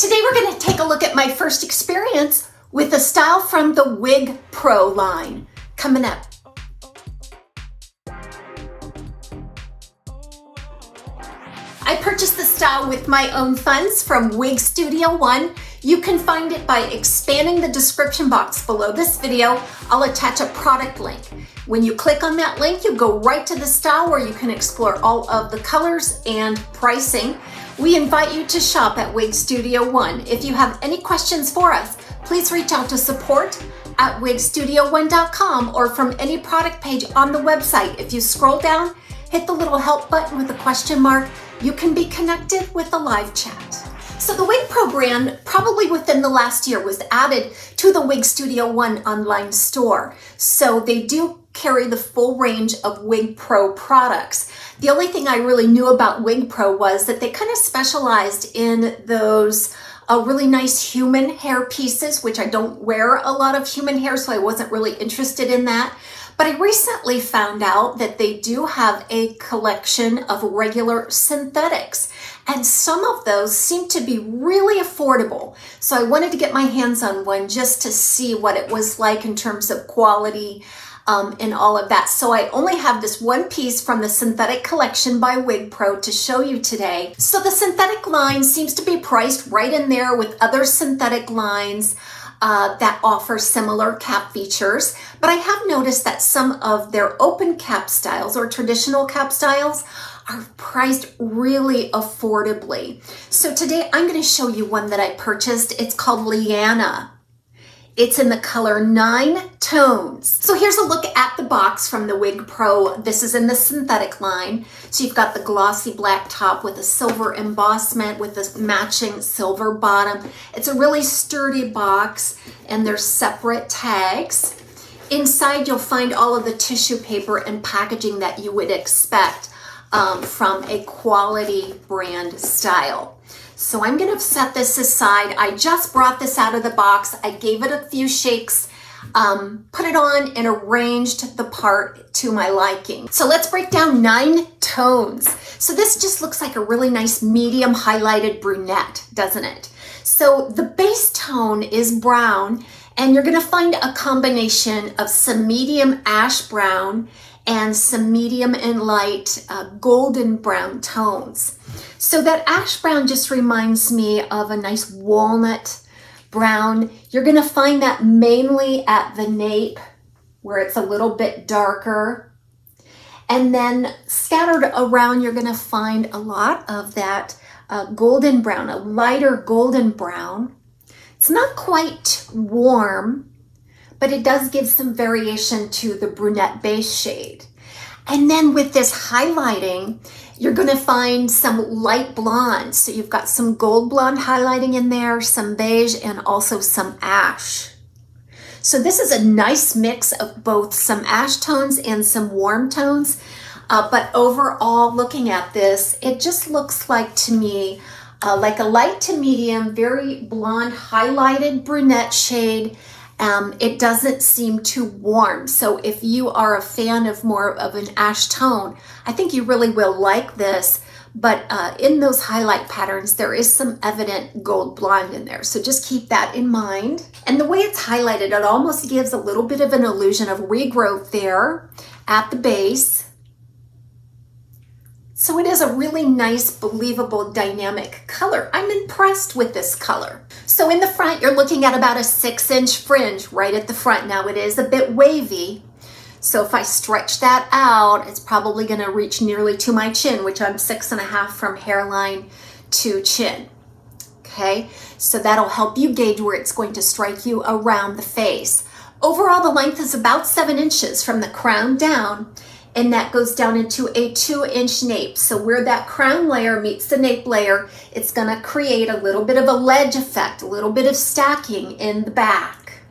Today we're going to take a look at my first experience with a style from the Wig Pro line. Coming up. I purchased the style with my own funds from Wig Studio One. You can find it by expanding the description box below this video. I'll attach a product link. When you click on that link, you go right to the style where you can explore all of the colors and pricing. We invite you to shop at Wig Studio One. If you have any questions for us, please reach out to support@wigstudio1.com or from any product page on the website. If you scroll down, hit the little help button with a question mark, you can be connected with the live chat. So the Wig Pro brand, probably within the last year, was added to the Wig Studio One online store. So they do carry the full range of Wig Pro products. The only thing I really knew about Wig Pro was that they kind of specialized in those really nice human hair pieces, which I don't wear a lot of human hair, so I wasn't really interested in that. But I recently found out that they do have a collection of regular synthetics, and some of those seem to be really affordable. So I wanted to get my hands on one just to see what it was like in terms of quality and all of that. So I only have this one piece from the synthetic collection by Wig Pro to show you today. So the synthetic line seems to be priced right in there with other synthetic lines that offer similar cap features, but I have noticed that some of their open cap styles or traditional cap styles are priced really affordably. So today I'm going to show you one that I purchased. It's called Liana. It's in the color 9 tones. So here's a look at the box from the Wig Pro. This is in the synthetic line. So you've got the glossy black top with a silver embossment with a matching silver bottom. It's a really sturdy box and there's separate tags. Inside you'll find all of the tissue paper and packaging that you would expect from a quality brand style. So I'm going to set this aside. I just brought this out of the box. I gave it a few shakes, put it on, and arranged the part to my liking. So let's break down 9 tones. So this just looks like a really nice medium highlighted brunette, doesn't it? So the base tone is brown, and you're going to find a combination of some medium ash brown and some medium and light golden brown tones. So that ash brown just reminds me of a nice walnut brown. You're going to find that mainly at the nape where it's a little bit darker. And then scattered around, you're going to find a lot of that golden brown, a lighter golden brown. It's not quite warm, but it does give some variation to the brunette base shade. And then with this highlighting, you're going to find some light blonde. So you've got some gold blonde highlighting in there, some beige, and also some ash. So this is a nice mix of both some ash tones and some warm tones. But overall, looking at this, it just looks like to me like a light to medium, very blonde highlighted brunette shade. It doesn't seem too warm. So if you are a fan of more of an ash tone, I think you really will like this. But in those highlight patterns, there is some evident gold blonde in there. So just keep that in mind. And the way it's highlighted, it almost gives a little bit of an illusion of regrowth there at the base. So it is a really nice, believable, dynamic color. I'm impressed with this color. So in the front, you're looking at about a 6-inch fringe right at the front. Now it is a bit wavy. So if I stretch that out, it's probably gonna reach nearly to my chin, which I'm 6.5 from hairline to chin. Okay, so that'll help you gauge where it's going to strike you around the face. Overall, the length is about 7 inches from the crown down, and that goes down into a 2-inch nape. So where that crown layer meets the nape layer, it's gonna create a little bit of a ledge effect, a little bit of stacking in the back.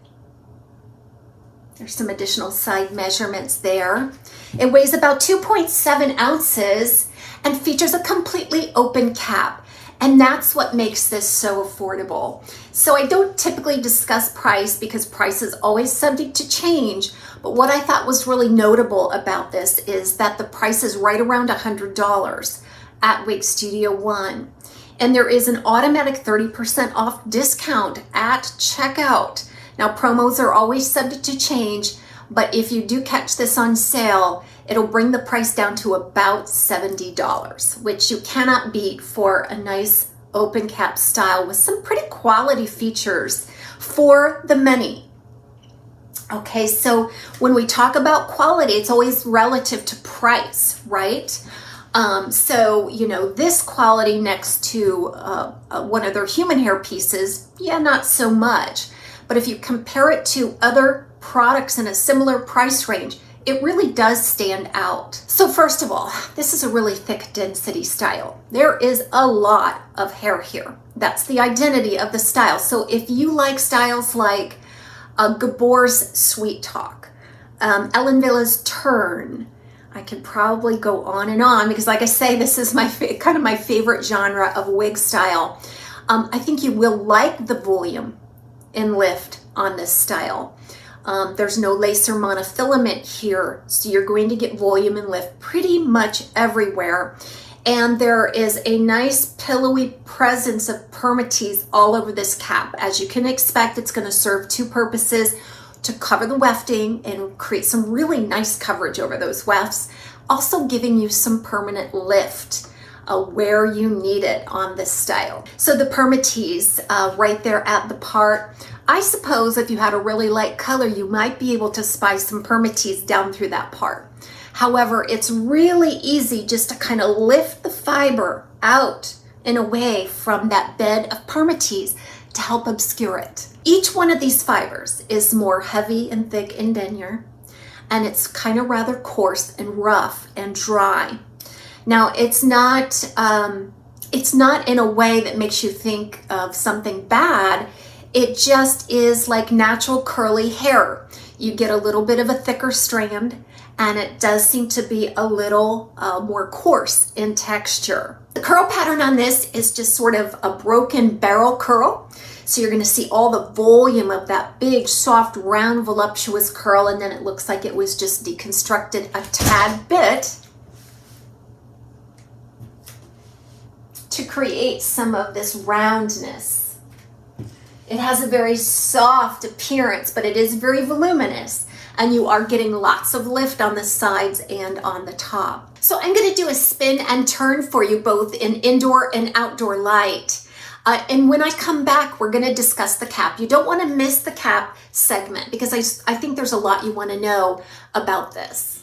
There's some additional side measurements there. It weighs about 2.7 ounces and features a completely open cap. And that's what makes this so affordable. So I don't typically discuss price because price is always subject to change. But what I thought was really notable about this is that the price is right around $100 at Wig Studio One. And there is an automatic 30% off discount at checkout. Now, promos are always subject to change, but if you do catch this on sale, it'll bring the price down to about $70, which you cannot beat for a nice open cap style with some pretty quality features for the many. Okay, so when we talk about quality, it's always relative to price, right? So, you know, this quality next to one of their human hair pieces, yeah, not so much. But if you compare it to other products in a similar price range, it really does stand out. So first of all, this is a really thick density style. There is a lot of hair here. That's the identity of the style. So if you like styles like Gabor's Sweet Talk, Ellen Villa's Turn, I could probably go on and on because, like I say, this is my kind of my favorite genre of wig style. I think you will like the volume and lift on this style. There's no lace or monofilament here, so you're going to get volume and lift pretty much everywhere. And there is a nice pillowy presence of permatease all over this cap. As you can expect, it's going to serve two purposes: to cover the wefting and create some really nice coverage over those wefts, also giving you some permanent lift where you need it on this style. So the permatease right there at the part, I suppose if you had a really light color, you might be able to spice some permatease down through that part. However, it's really easy just to kind of lift the fiber out and away from that bed of permatease to help obscure it. Each one of these fibers is more heavy and thick in denier, and it's kind of rather coarse and rough and dry. Now, it's not in a way that makes you think of something bad. It just is like natural curly hair. You get a little bit of a thicker strand, and it does seem to be a little more coarse in texture. The curl pattern on this is just sort of a broken barrel curl. So you're going to see all the volume of that big, soft, round, voluptuous curl, and then it looks like it was just deconstructed a tad bit to create some of this roundness. It has a very soft appearance, but it is very voluminous, and you are getting lots of lift on the sides and on the top. So I'm going to do a spin and turn for you both in indoor and outdoor light. And when I come back, we're going to discuss the cap. You don't want to miss the cap segment because I think there's a lot you want to know about this.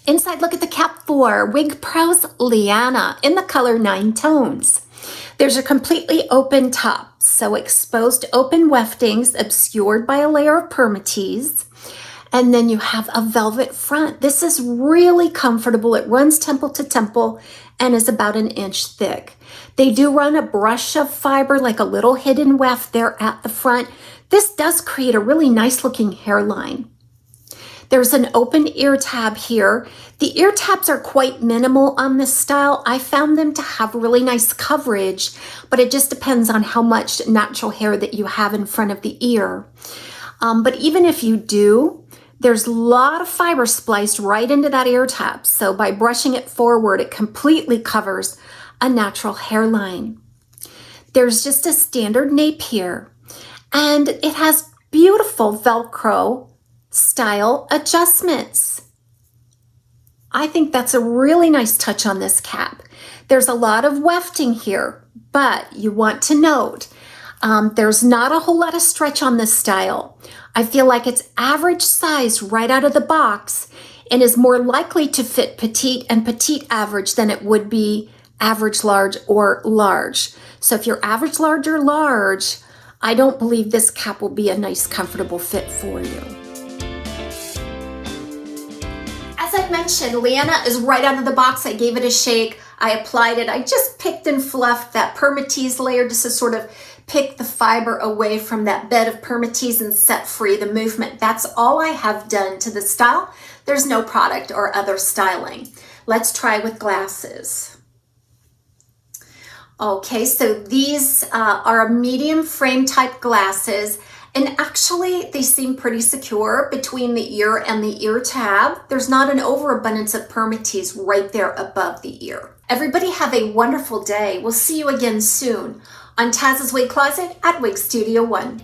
Inside look at the cap for Wig Pro's Liana in the color 9 tones. There's a completely open top, so exposed open weftings obscured by a layer of permatease. And then you have a velvet front. This is really comfortable. It runs temple to temple and is about 1 inch thick. They do run a brush of fiber, like a little hidden weft there at the front. This does create a really nice looking hairline. There's an open ear tab here. The ear tabs are quite minimal on this style. I found them to have really nice coverage, but it just depends on how much natural hair that you have in front of the ear. But even if you do, there's a lot of fiber spliced right into that ear tab. So by brushing it forward, it completely covers a natural hairline. There's just a standard nape here, and it has beautiful Velcro style adjustments. I think that's a really nice touch on this cap. There's a lot of wefting here, but you want to note there's not a whole lot of stretch on this style. I feel like it's average size right out of the box and is more likely to fit petite and petite average than it would be average large or large. So if you're average large or large, I don't believe this cap will be a nice comfortable fit for you. As I mentioned, Liana is right out of the box. I gave it a shake. I applied it. I just picked and fluffed that permatease layer just to sort of pick the fiber away from that bed of permatease and set free the movement. That's all I have done to the style. There's no product or other styling. Let's try with glasses. Okay, so these are a medium frame type glasses, and actually they seem pretty secure between the ear and the ear tab. There's not an overabundance of permatease right there above the ear. Everybody have a wonderful day. We'll see you again soon on Taz's Wig Closet at Wig Studio 1.